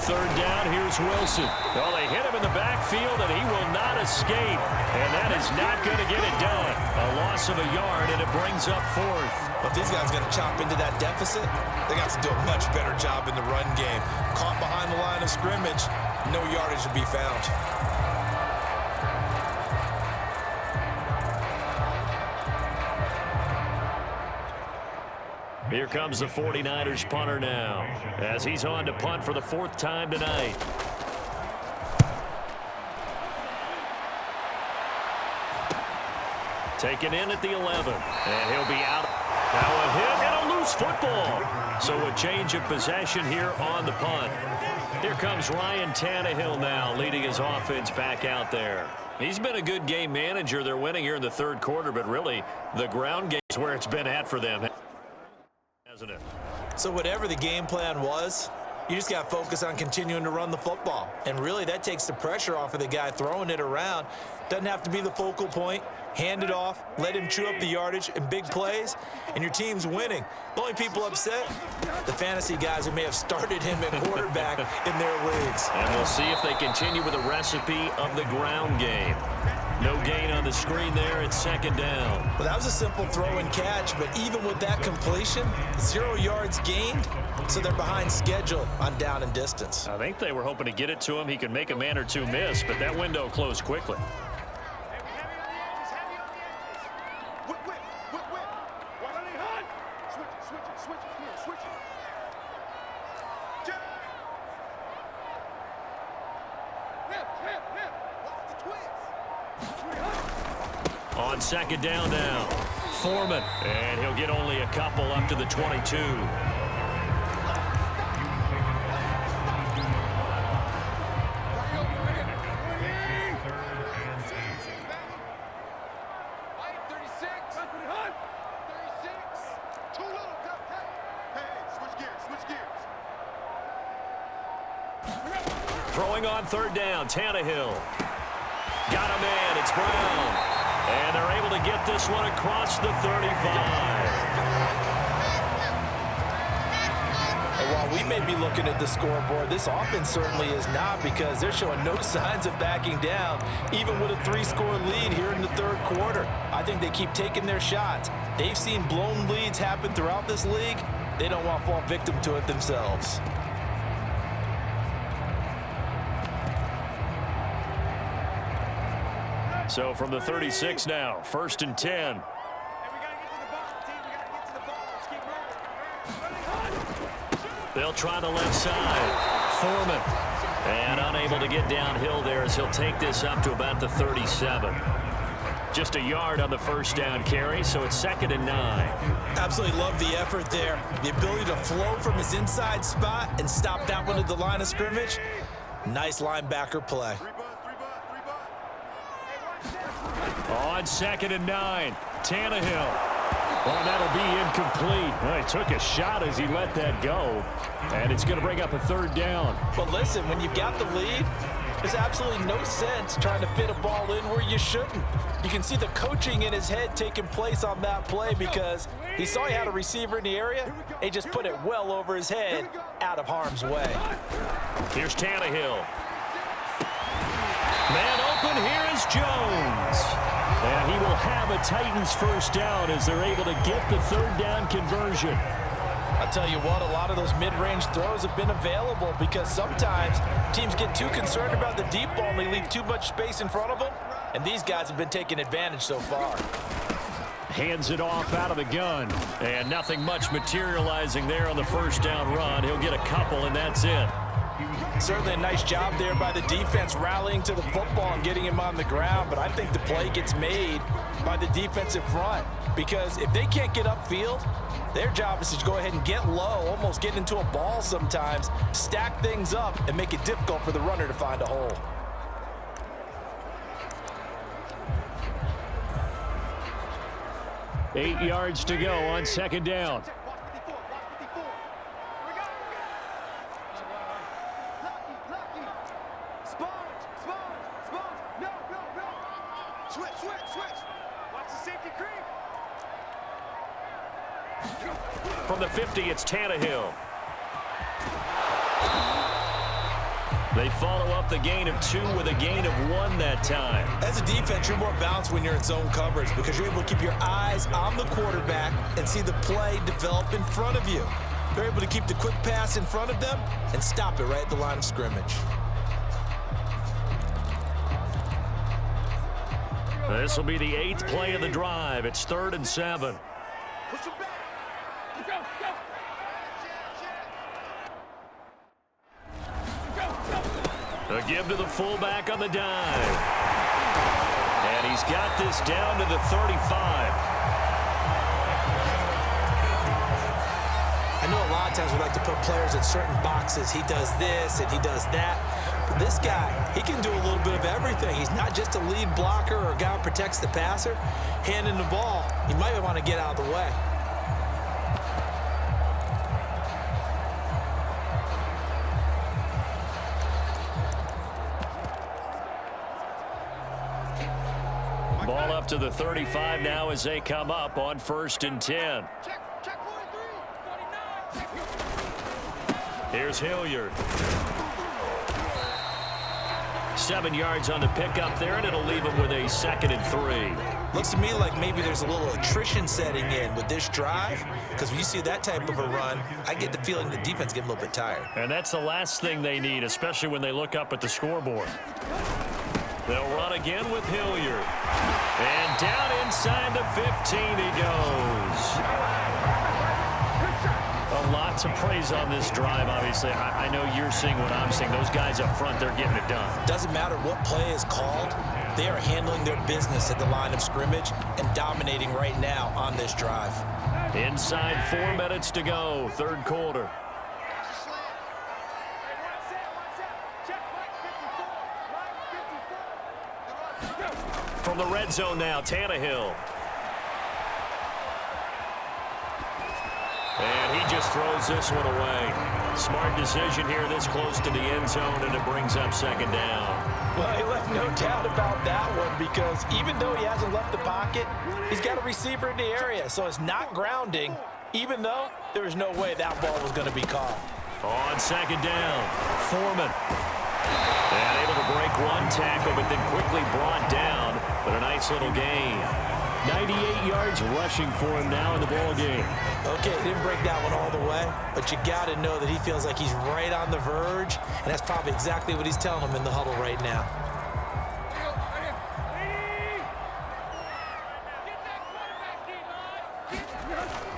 third down, here's Wilson. Well, they hit him in the backfield, and he will not escape. And that is not going to get it done. A loss of a yard, and it brings up fourth. But these guys got to chop into that deficit. They got to do a much better job in the run game. Caught behind the line of scrimmage, no yardage to be found. Here comes the 49ers punter now, as he's on to punt for the fourth time tonight. Taken in at the 11, and he'll be out. Now a hit and a loose football. So a change of possession here on the punt. Here comes Ryan Tannehill now, leading his offense back out there. He's been a good game manager. They're winning here in the third quarter, but really the ground game is where it's been at for them. Hasn't it? So whatever the game plan was, you just got to focus on continuing to run the football. And really that takes the pressure off of the guy throwing it around. Doesn't have to be the focal point. Hand it off, let him chew up the yardage in big plays, and your team's winning. The only people upset, the fantasy guys who may have started him at quarterback in their leagues. And we'll see if they continue with the recipe of the ground game. No gain on the screen there. It's second down. Well, that was a simple throw and catch, but even with that completion, 0 yards gained, so they're behind schedule on down and distance. I think they were hoping to get it to him. He could make a man or two miss, but that window closed quickly. On second down now, Foreman, and he'll get only a couple up to the 22. Throwing on third down, Tannehill. Got a man, it's Brown. And they're able to get this one across the 35. And while we may be looking at the scoreboard, this offense certainly is not, because they're showing no signs of backing down, even with a 3-score lead here in the third quarter. I think they keep taking their shots. They've seen blown leads happen throughout this league. They don't want to fall victim to it themselves. So from the 36 now, first and 10. They'll try the left side. Foreman. And unable to get downhill there as he'll take this up to about the 37. Just a yard on the first down carry, so it's second and 9. Absolutely love the effort there. The ability to flow from his inside spot and stop that one at the line of scrimmage. Nice linebacker play. On second and 9, Tannehill. Well, that'll be incomplete. Well, he took a shot as he let that go, and it's going to bring up a third down. But listen, when you've got the lead, there's absolutely no sense trying to fit a ball in where you shouldn't. You can see the coaching in his head taking place on that play, because he saw he had a receiver in the area. He just put it well over his head, out of harm's way. Here's Tannehill. Man open, here is Jones. And he will have a Titans first down as they're able to get the third down conversion. I'll tell you what, a lot of those mid-range throws have been available, because sometimes teams get too concerned about the deep ball and they leave too much space in front of them, and these guys have been taking advantage so far. Hands it off out of the gun, and nothing much materializing there on the first down run. He'll get a couple, and that's it. Certainly a nice job there by the defense rallying to the football and getting him on the ground, but I think the play gets made by the defensive front, because if they can't get upfield, their job is to go ahead and get low, almost get into a ball sometimes, stack things up, and make it difficult for the runner to find a hole. Eight yards to go on second down. From the 50, it's Tannehill. They follow up the gain of 2 with a gain of 1 that time. As a defense, you're more balanced when you're in zone coverage because you're able to keep your eyes on the quarterback and see the play develop in front of you. They're able to keep the quick pass in front of them and stop it right at the line of scrimmage. This will be the 8th play of the drive. It's 3rd and 7. A give to the fullback on the dive. And he's got this down to the 35. I know a lot of times we like to put players in certain boxes. He does this and he does that. But this guy, he can do a little bit of everything. He's not just a lead blocker or a guy who protects the passer. Handing the ball, you might want to get out of the way. Ball up to the 35 now as they come up on 1st and 10. Here's Hilliard. 7 yards on the pickup there, and it'll leave him with a 2nd and 3. Looks to me like maybe there's a little attrition setting in with this drive, because when you see that type of a run, I get the feeling the defense getting a little bit tired. And that's the last thing they need, especially when they look up at the scoreboard. They'll run again with Hilliard. And down inside the 15 he goes. A lot to praise on this drive, obviously. I know you're seeing what I'm seeing. Those guys up front, they're getting it done. Doesn't matter what play is called. They are handling their business at the line of scrimmage and dominating right now on this drive. Inside 4 minutes to go, 3rd quarter. From the red zone now, Tannehill. And he just throws this one away. Smart decision here this close to the end zone, and it brings up 2nd down. Well, he left no doubt about that one because even though he hasn't left the pocket, he's got a receiver in the area, so it's not grounding, even though there was no way that ball was going to be caught. On 2nd down, Foreman. And able to break 1 tackle, but then quickly brought down, but a nice little gain. 98 yards rushing for him now in the ball game. Okay, he didn't break that one all the way, but you got to know that he feels like he's right on the verge, and that's probably exactly what he's telling him in the huddle right now.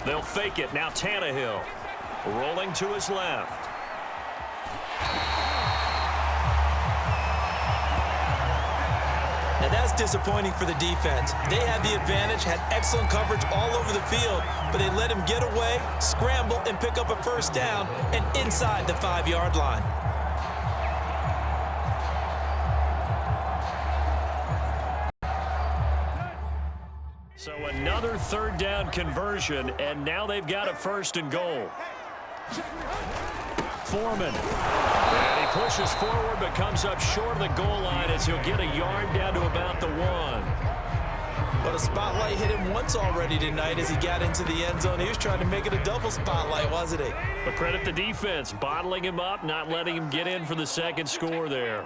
They'll fake it. Now Tannehill rolling to his left. Now that's disappointing for the defense. They had the advantage, had excellent coverage all over the field, but they let him get away, scramble, and pick up a 1st down and inside the 5-yard line. So another 3rd down conversion, and now they've got a 1st and goal. Foreman. And he pushes forward but comes up short of the goal line as he'll get a yard down to about the 1. But a spotlight hit him once already tonight as he got into the end zone. He was trying to make it a double spotlight, wasn't he? But credit the defense, bottling him up, not letting him get in for the 2nd score there.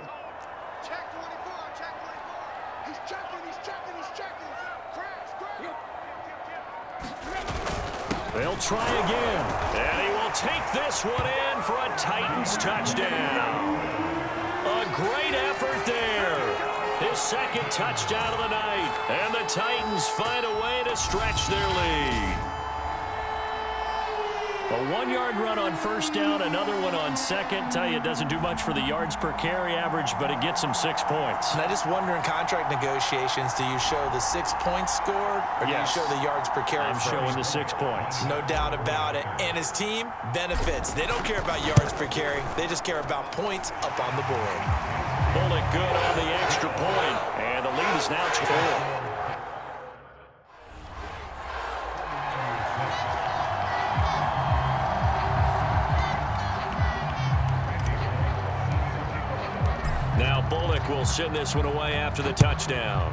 Check 24, check 24. He's checking. Crash. They'll try again, and he will take this one in for a Titans touchdown. A great effort there. His 2nd touchdown of the night, and the Titans find a way to stretch their lead. A 1-yard run on 1st down, another one on 2nd. Tell you, it doesn't do much for the yards per carry average, but it gets him 6 points. And I just wonder in contract negotiations, do you show the 6 points scored or do you show the yards per carry I'm first? showing the 6 points. No doubt about it. And his team benefits. They don't care about yards per carry. They just care about points up on the board. Bullock good on the extra point, and the lead is now 4. Now Bullock will send this one away after the touchdown.